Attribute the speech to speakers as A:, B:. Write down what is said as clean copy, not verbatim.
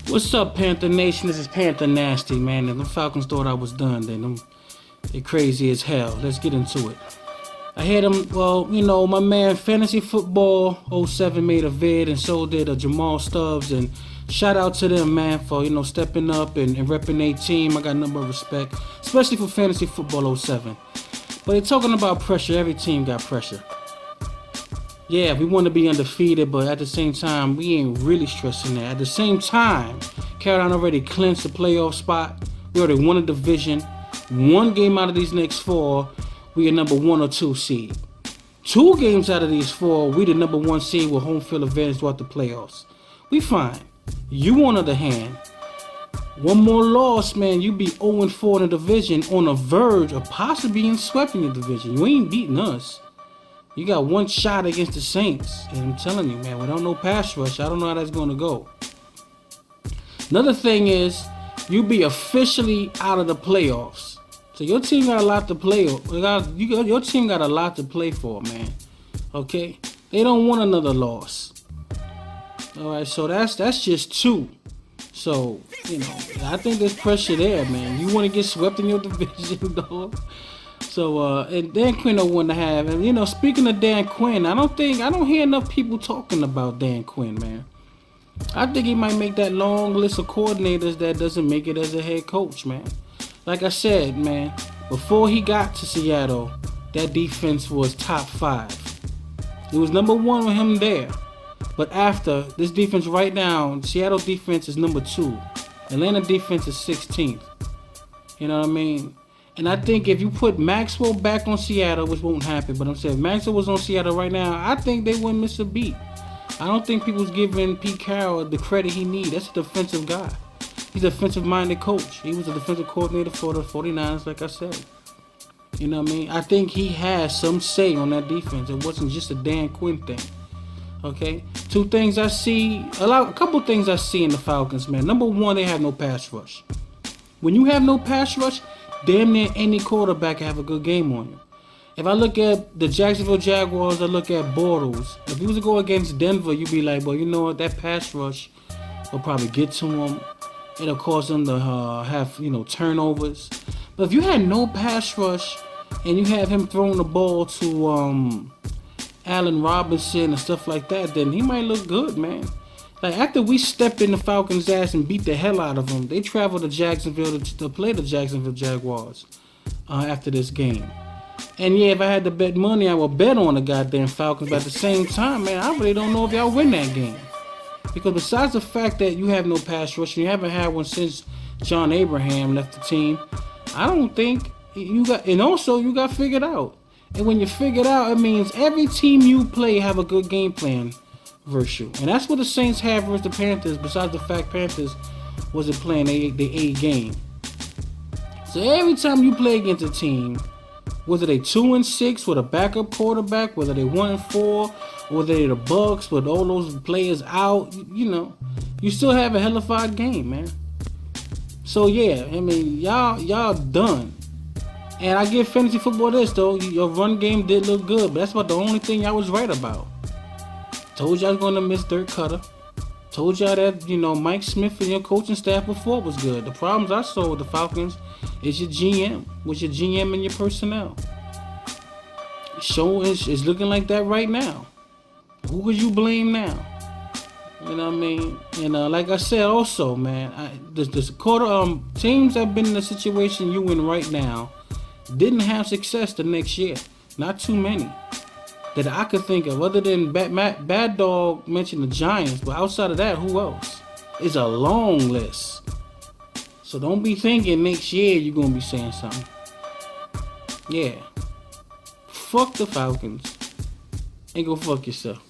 A: What's up, Panther Nation? This is Panther Nasty, man. And the Falcons thought I was done, then they're crazy as hell. Let's get into it. I had them, well, my man Fantasy Football '07 made a vid, and so did Jamal Stubbs. And shout out to them, man, for, stepping up and repping their team. I got a number of respect, especially for Fantasy Football '07. But they're talking about pressure. Every team got pressure. Yeah, we want to be undefeated, but at the same time, we ain't really stressing that. At the same time, Carolina already clinched the playoff spot. We already won a division. One game out of these next four, we are number 1 or 2 seed. 2 games out of these 4, we the number 1 seed with home field advantage throughout the playoffs. We fine. You, on the other hand, one more loss, man, you be 0-4 in the division, on the verge of possibly being swept in the division. You ain't beating us. You got one shot against the Saints. And I'm telling you, man, without no pass rush, I don't know how that's going to go. Another thing is, you be officially out of the playoffs. So your team got a lot to play. Your team got a lot to play for, man. Okay? They don't want another loss. All right, so that's just 2. So, I think there's pressure there, man. You want to get swept in your division, dog. So, and Dan Quinn don't want to have, and speaking of Dan Quinn, I don't hear enough people talking about Dan Quinn, man. I think he might make that long list of coordinators that doesn't make it as a head coach, man. Like I said, man, before he got to Seattle, that defense was top 5. It was number 1 with him there. But after, this defense right now, Seattle defense is number 2. Atlanta defense is 16th. You know what I mean? And I think if you put Maxwell back on Seattle, which won't happen, but I'm saying if Maxwell was on Seattle right now, I think they wouldn't miss a beat. I don't think people's giving Pete Carroll the credit he needs. That's a defensive guy. He's a defensive-minded coach. He was a defensive coordinator for the 49ers, like I said. You know what I mean? I think he has some say on that defense. It wasn't just a Dan Quinn thing. Okay? 2 things I see, a couple things I see in the Falcons, man. Number 1, they have no pass rush. When you have no pass rush, damn near any quarterback can have a good game on you. If I look at the Jacksonville Jaguars, I look at Bortles. If you was to go against Denver, you'd be like, well, you know what? That pass rush will probably get to them. It'll cause them to have, turnovers. But if you had no pass rush and you have him throwing the ball to Allen Robinson and stuff like that, then he might look good, man. Like, after we stepped in the Falcons' ass and beat the hell out of them, they traveled to Jacksonville to play the Jacksonville Jaguars after this game. And yeah, if I had to bet money, I would bet on the goddamn Falcons. But at the same time, man, I really don't know if y'all win that game. Because besides the fact that you have no pass rush, and you haven't had one since John Abraham left the team, I don't think you got, and also you got figured out. And when you figured out, it means every team you play have a good game plan versus you. And that's what the Saints have versus the Panthers, besides the fact Panthers wasn't playing the A game. So every time you play against a team, whether they 2-6 with a backup quarterback, whether they 1-4, whether they the Bucks with all those players out, you still have a hellified game, man. So yeah, I mean, y'all done. And I give fantasy football this though, your run game did look good, but that's about the only thing y'all was right about. Told y'all I was gonna miss Dirk Cutter. Told y'all that, Mike Smith and your coaching staff before was good. The problems I saw with the Falcons is your GM. Was your GM and your personnel. It's looking like that right now. Who could you blame now? You know what I mean? And like I said also, man, teams that have been in the situation you in right now didn't have success the next year. Not too many that I could think of, other than Bad Dog mentioned the Giants, but outside of that, who else? It's a long list. So don't be thinking next year you're going to be saying something. Yeah. Fuck the Falcons. And go fuck yourself.